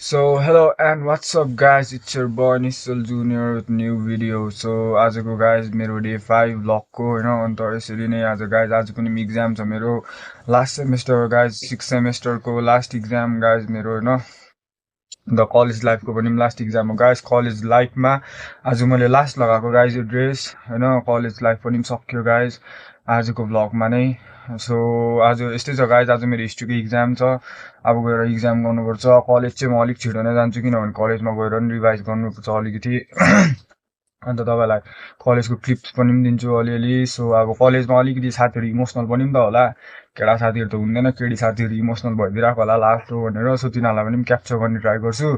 So hello and what's up guys, it's your boy Nishal Junior with new video. So आजको guys मेरो day 5 vlog को हैन अन्त यसरी नै आज guys आजको नि exam छ मेरो last semester guys 6th semester को last exam guys मेरो हैन the college life को पनि last exam हो guys college life मा आज मैले last लगाएको guys यो ड्रेस हैन college life पनि सक्यो guys आजको vlog मा नै So आज यस्तै छ गाइज आज मेरो हिस्ट्री को एक्जाम छ अब गएर एक्जाम गर्नुपर्छ कलेज चाहिँ म अलिक छिटो नै जान्छु किनभने कलेजमा गएर नि रिभाइज गर्नुपर्छ अलिकति अन्त तपाईलाई कलेजको क्लिप्स पनि दिन्छु अलिअलि सो अब कलेजमा अलिकति साथीहरु इमोसनल पनि त होला केटा साथीहरु त हुँदैन केडी साथीहरु इमोसनल भइदिराको होला लास्ट हो भनेर सो तिनीहरुलाई पनि क्याप्चर गर्ने ट्राई गर्छु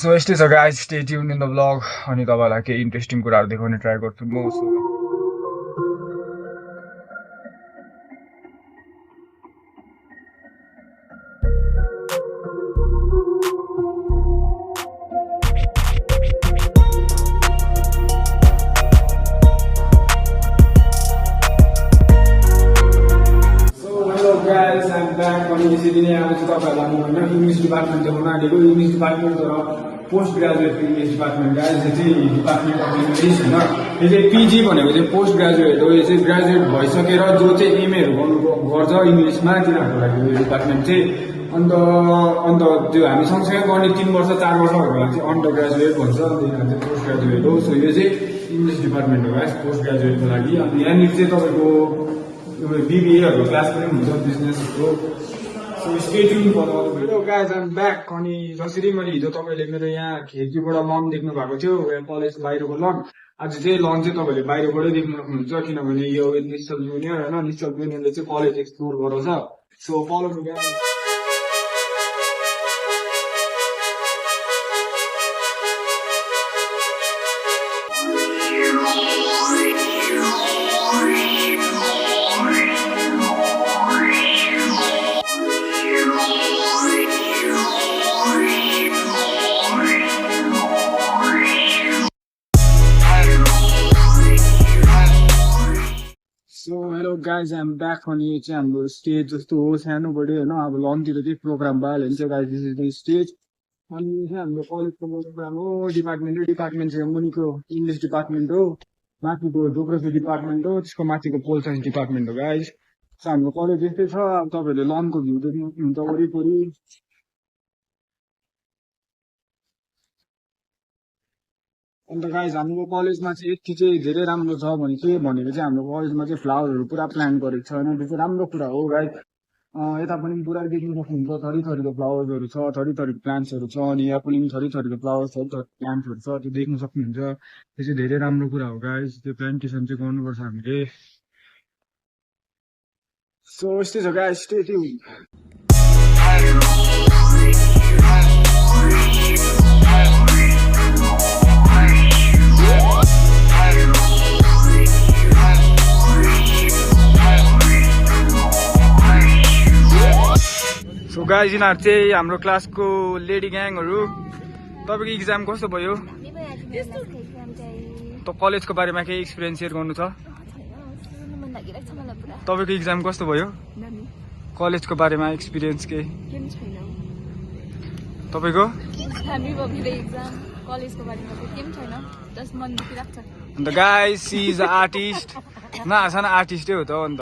सो यस्तै छ guys stay tune in the blog अनि तपाईलाई के इन्ट्रेस्टिङ कुराहरु देखाउने ट्राई गर्छु म सो यसरी नै आज तपाईहरुलाई म हैन इंग्लिश डिपार्टमेन्ट देखाउन आएको इंग्लिश डिपार्टमेन्ट तर post graduate English department guys यो चाहिँ डिपार्टमेन्ट अफ इंग्लिश हैन यो चाहिँ पीजी भनेको चाहिँ पोस्ट ग्रेजुएट हो यो चाहिँ ग्रेजुएट भइसकेर जो चाहिँ एमए हरू गर्छ इंग्लिशमा तिनीहरुको लागि यो डिपार्टमेन्ट चाहिँ अन्त त्यो हामी सँगसँगै गर्ने 3 वर्ष 4 वर्षहरुलाई चाहिँ अन्डर ग्रेजुएट भन्छ अनि यहाँ चाहिँ पोस्ट ग्रेजुएट हो सो यो चाहिँ इंग्लिश डिपार्टमेन्ट हो गाइस पोस्ट ग्रेजुएटको लागि अनि यहाँ चाहिँ तपाईको बीबीए हरुको क्लास पनि हुन्छ बिजनेसको So stay tuned for all the video guys I'm back अनि जसरी मैले हिजो तपाईले मेरो यहाँ खिड्कीबाट लन देख्नु भएको थियो कलेज बाहिरको लन आज चाहिँ लन चाहिँ तपाईले बाहिरबाटै देख्नु सक्नुहुन्छ किनभने यो निश्चल जुनियर हैन निश्चल जुनियरले चाहिँ कलेज एक्सप्लोर गराउँछ so follow me guys So hello guys I'm back अनि यो चाहिँ हाम्रो स्टेज जस्तो हो सानो बढी हैन अब लनतिर चाहिँ प्रोग्राम भइहाल्यो नि guys this is the stage अनि यो चाहिँ हाम्रो कलेजको प्रोग्राम हो डिपार्टमेन्ट चाहिँ मुनिको इंग्लिश डिपार्टमेन्ट हो माथिको जियोग्राफी डिपार्टमेन्ट हो त्यसको माथिको पोल साइन्स डिपार्टमेन्ट हो गाइस सो हाम्रो कलेज यस्तै छ अब तपाईहरुले लनको भ्यू देख्नुहुन्छ वरिपरि अन्त गाइस हाम्रो कलेजमा चाहिँ यति चाहिँ धेरै राम्रो छ भने के भनेको चाहिँ हाम्रो कलेजमा चाहिँ फ्लावरहरु पुरा प्लान्ट गरेको छ हैन त्यो चाहिँ राम्रो कुरा हो गाइस यता पनि पुरा देख्न सक्नुहुन्छ थरी थरीको फ्लावर्सहरु छ थरी थरीको प्लान्ट्सहरु छ अनि यहाँ पनि थरी थरीको फ्लावर्स छ प्लान्ट्सहरु छ त्यो देख्न सक्नुहुन्छ त्यो चाहिँ धेरै राम्रो कुरा हो गाइस त्यो प्लान्टेसन चाहिँ गर्नुपर्छ हामीले सो यस्तै छ guys stay tune So guys यिनीहरु चाहिँ हाम्रो क्लासको लेडी ग्याङहरु तपाईको एक्जाम कस्तो भयो त कलेजको बारेमा केही एक्सपिरियन्स शेयर गर्नु छ तपाईको एक्जाम कस्तो भयो कलेजको बारेमा एक्सपिरियन्स के तपाईको हामी भोग्दै एक्जाम कलेजको बारेमा केही छैन जस्ट मन दुखिराख्छ अन्त guys she is a artist नआसान आर्टिस्टै हो त अन्त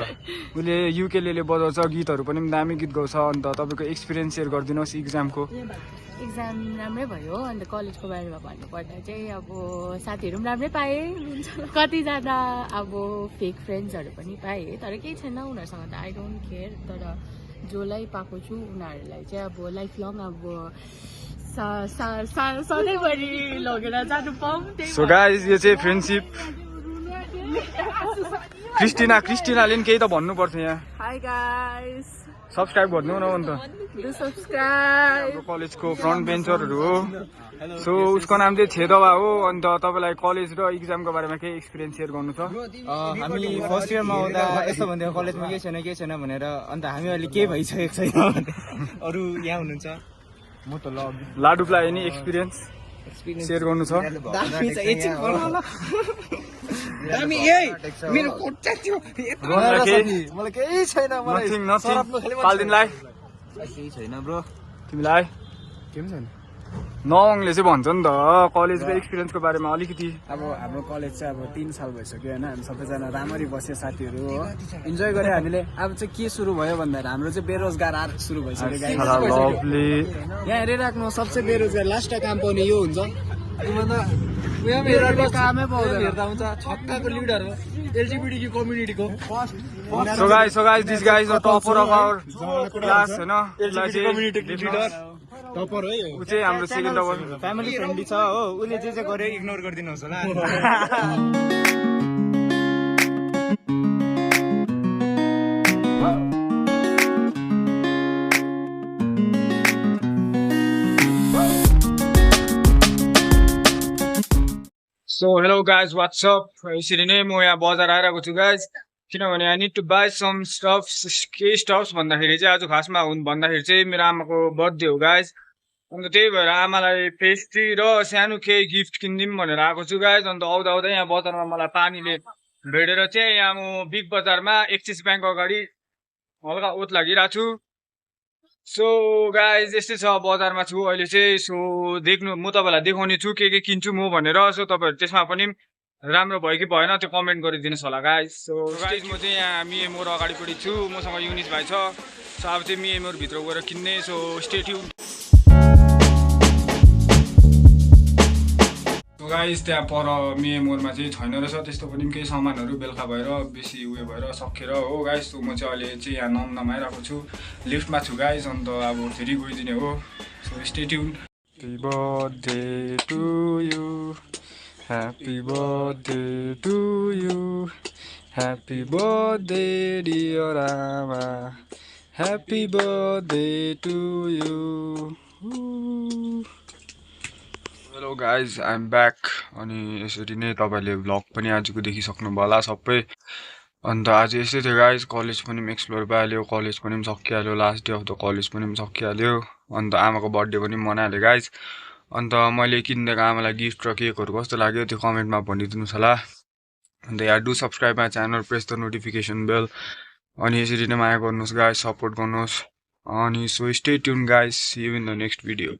उले युकेलेले बजाउँछ गीतहरु पनि दामी गीत गाउँछ अन्त तपाईको एक्सपिरियन्स शेयर गर्दिनुस् एक्जामको एक्जाम राम्रै भयो अन्त कलेजको बारेमा भन्नुपर्दा चाहिँ अब साथीहरु पनि राम्रै पाए कति जना अब फेक फ्रेन्ड्सहरु पनि पाए तर केही छैन उनीहरुसँग त आई डोन्ट केयर तर जोलाई पाएको छु उनीहरुलाई चाहिँ अब लाइफ लङ अब सधैँभरि लगेर जानु पाऊँ सो गाइस यो चाहिँ फ्रेन्डशिप क्रिस्टिनाले नि केही त भन्नु पर्छ यहाँ हाई गाइस सब्स्क्राइब गर्नु न अन्त डु सब्स्क्राइब कलेजको फ्रन्ट बेन्चरहरु हो सो उसको नाम चाहिँ छेदवा हो अन्त तपाईलाई कलेज र एक्जामको बारेमा केही एक्सपिरियन्स शेयर गर्नु छ हामी फर्स्ट इयरमा आउँदा यस्तो भन्दै कलेजमा के छैन भनेर अन्त हामी अहिले के भइसकेको छैन अरु यहाँ हुनुहुन्छ म त लाडुप्लाई नि एक्सपिरियन्स शेयर गर्नु छ दामी ए मेरो कोट्टा थियो मलाई केही छैन मलाई पाल्दिनलाई केही छैन ब्रो तिमीलाई के छैन नङले चाहिँ भन्छ नि त कलेजको एक्सपिरियन्सको बारेमा अलिकति। अब हाम्रो कलेज चाहिँ अब 3 साल भइसक्यो होइन हामी सबैजना राम्ररी बस्यो साथीहरू हो इन्जोय गऱ्यो हामीले। अब चाहिँ के सुरु भयो भन्दाखेरि हाम्रो चाहिँ बेरोजगार आर्क सुरु भइसक्यो गाइस। लभली यहाँ हेरिराख्नु सबसे बेरोजगार लास्ट काम पाउने यो हुन्छ उयो कामै पाउँदैन हेर्दा हुन्छ छक्काको लिडर हो LGBT कम्युनिटीको So guys, this guy is the topper of our class, you know. Community leader topper हो यो ऊ चाहिँ हाम्रो सेकेन्ड टपर। फ्यामिली फ्रेन्डली छ हो उसले जे जे गर्यो इग्नोर गरिदिनुहोस् होला। So hello guys, what's up? यसरी नै म यहाँ बजार आइरहेको छु guys, किनभने I need to buy some stuffs. के स्टफ्स भन्दाखेरि चाहिँ आज खासमा हुन् भन्दाखेरि चाहिँ मेरो आमाको बर्थडे हो guys। अन्त त्यही भएर आमालाई पेस्ट्री र सानो केही गिफ्ट किनिदिउँ भनेर आएको छु guys। अन्त आउँदा आउँदा यहाँ बजारमा मलाई पानीले भेटेर चाहिँ यहाँ म बिग बजारमा एक्सिस ब्याङ्क अगाडि हल्का ओत लागिरहेको छु। सो गाइज यस्तै छ बजारमा छु अहिले चाहिँ। सो देख्नु म तपाईँलाई देखाउने छु के किन्छु म भनेर। सो तपाईँहरू त्यसमा पनि राम्रो भयो कि भएन त्यो कमेन्ट गरिदिनुहोस् होला गाइज। सो गाइज म चाहिँ यहाँ मिएमोर अगाडिपट्टि छु, मसँग युनिस भाइ छ। सो अब चाहिँ मिएमोर भित्र गएर किन्ने। So stay tune. So guys त्यहाँ पर मिएमोरमा चाहिँ छैन रहेछ त्यस्तो पनि केही सामानहरू, बेलुका भएर बेसी उयो भएर सकेर हो गाइज। सो म चाहिँ अहिले चाहिँ यहाँ नमाइरहेको छु, लिफ्टमा छु गाइज। अन्त अब फेरि गइदिने हो। So stay tune. Happy birthday to you, happy birthday to you, happy birthday dear आमा, happy birthday to you. Hello guys, I am back. अनि यसरी नै तपाईँले भ्लग पनि आजको देखिसक्नुभयो होला सबै। अन्त आज यस्तै थियो गाइज, कलेज पनि एक्सप्लोर भइहाल्यो, कलेज पनि सकिहाल्यो, last day of the college पनि सकिहाल्यो। अन्त आमाको बर्थडे पनि मनाइहाल्यो गाइज। अन्त मैले किनिदिएको आमालाई गिफ्ट र केकहरू कस्तो लाग्यो त्यो कमेन्टमा भनिदिनुहोस् होला। अन्त यहाँ do subscribe my channel, press the notification bell. अनि यसरी नै माया गर्नुहोस् गाइज, सपोर्ट गर्नुहोस्। अनि so stay tune guys, see you in the next video.